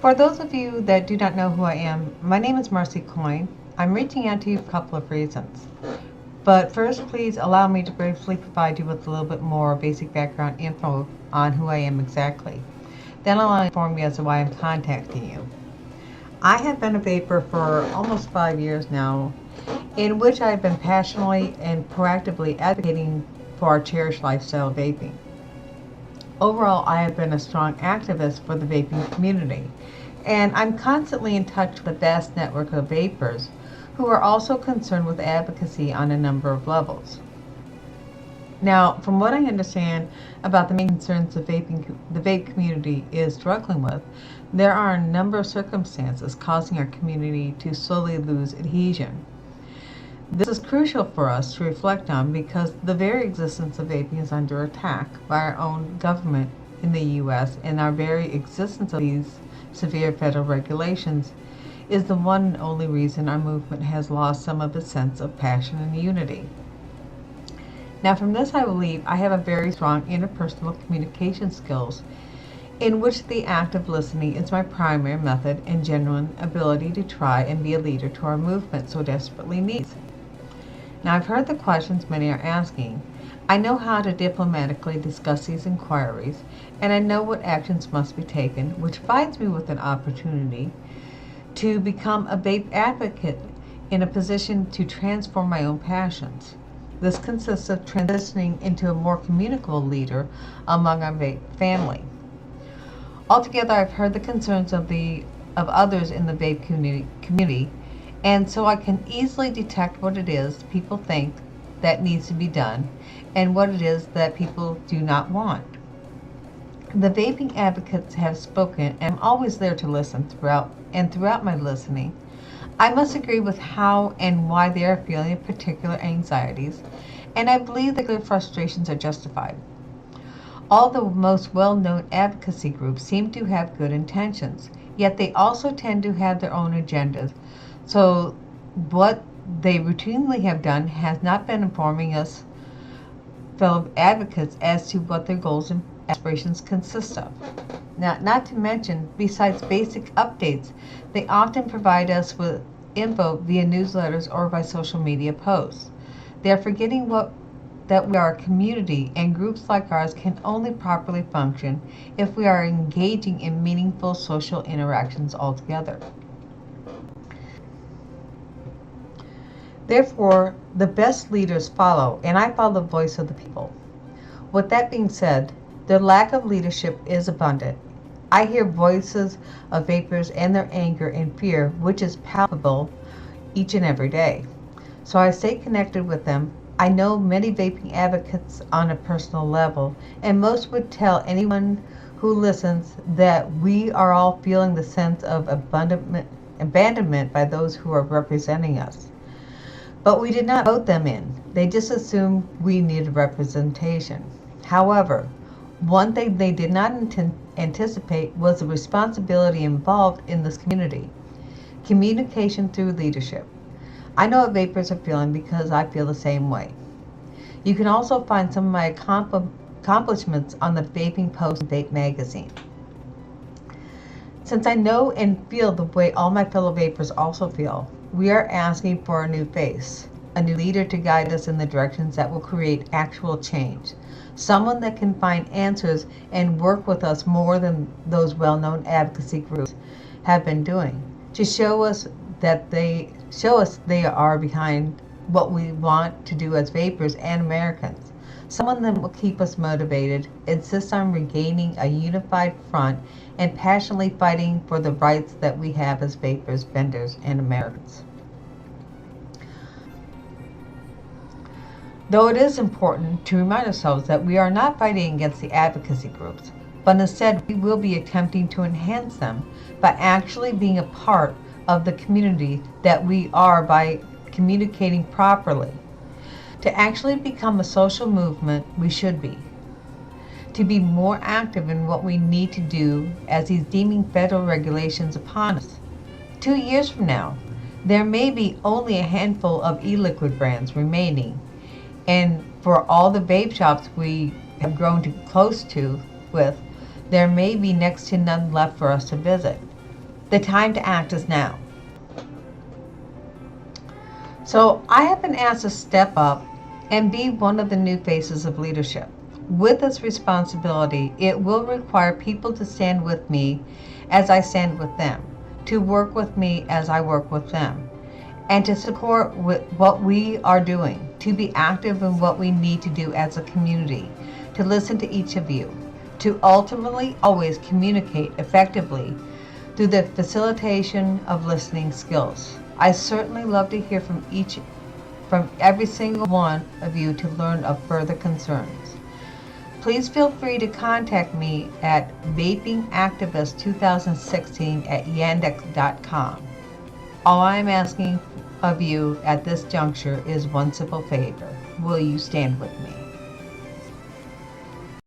For those of you that do not know who I am, my name is Marcy Coyne. I'm reaching out to you for a couple of reasons. But first, please allow me to briefly provide you with a little bit more basic background info on who I am exactly. Then I'll inform you as to why I'm contacting you. I have been a vapor for almost 5 years now, in which I have been passionately and proactively advocating for our cherished lifestyle of vaping. Overall, I have been a strong activist for the vaping community, and I'm constantly in touch with a vast network of vapers who are also concerned with advocacy on a number of levels. Now, from what I understand about the main concerns the vape community is struggling with, there are a number of circumstances causing our community to slowly lose adhesion. This is crucial for us to reflect on because the very existence of vaping is under attack by our own government in the U.S., and our very existence of these severe federal regulations is the one and only reason our movement has lost some of its sense of passion and unity. Now, from this, I believe I have a very strong interpersonal communication skills in which the act of listening is my primary method and genuine ability to try and be a leader to our movement so desperately needs. Now, I've heard the questions many are asking. I know how to diplomatically discuss these inquiries, and I know what actions must be taken, which provides me with an opportunity to become a vape advocate in a position to transform my own passions. This consists of transitioning into a more communicable leader among our vape family. Altogether, I've heard the concerns of others in the vape community, and so I can easily detect what it is people think that needs to be done and what it is that people do not want. The vaping advocates have spoken, and I'm always there to listen throughout my listening, I must agree with how and why they are feeling particular anxieties, and I believe that their frustrations are justified. All the most well-known advocacy groups seem to have good intentions, yet they also tend to have their own agendas. So what they routinely have done has not been informing us fellow advocates as to what their goals and aspirations consist of. Now, not to mention, besides basic updates, they often provide us with info via newsletters or by social media posts. They are forgetting that we are a community, and groups like ours can only properly function if we are engaging in meaningful social interactions altogether. Therefore, the best leaders follow, and I follow the voice of the people. With that being said, their lack of leadership is abundant. I hear voices of vapers and their anger and fear, which is palpable each and every day. So I stay connected with them. I know many vaping advocates on a personal level, and most would tell anyone who listens that we are all feeling the sense of abandonment by those who are representing us. But we did not vote them in. They just assumed we needed representation. However, one thing they did not anticipate was the responsibility involved in this community. Communication through leadership. I know what vapers are feeling because I feel the same way. You can also find some of my accomplishments on the Vaping Post and Vape magazine. Since I know and feel the way all my fellow vapers also feel, we are asking for a new face, a new leader to guide us in the directions that will create actual change. Someone that can find answers and work with us more than those well-known advocacy groups have been doing, to show us they are behind what we want to do as vapers and Americans. Someone that will keep us motivated, insist on regaining a unified front, and passionately fighting for the rights that we have as vapers, vendors, and Americans. Though it is important to remind ourselves that we are not fighting against the advocacy groups, but instead we will be attempting to enhance them by actually being a part of the community that we are by communicating properly. To actually become a social movement, we should be. To be more active in what we need to do as these deeming federal regulations upon us. 2 years from now, there may be only a handful of e-liquid brands remaining, and for all the vape shops we have grown too close to with, there may be next to none left for us to visit. The time to act is now. So I have been asked to step up and be one of the new faces of leadership. With this responsibility, it will require people to stand with me as I stand with them, to work with me as I work with them, and to support what we are doing, to be active in what we need to do as a community, to listen to each of you, to ultimately always communicate effectively through the facilitation of listening skills. I certainly love to hear from every single one of you to learn of further concerns. Please feel free to contact me at VapingActivist2016@yandex.com. All I am asking of you at this juncture is one simple favor. Will you stand with me?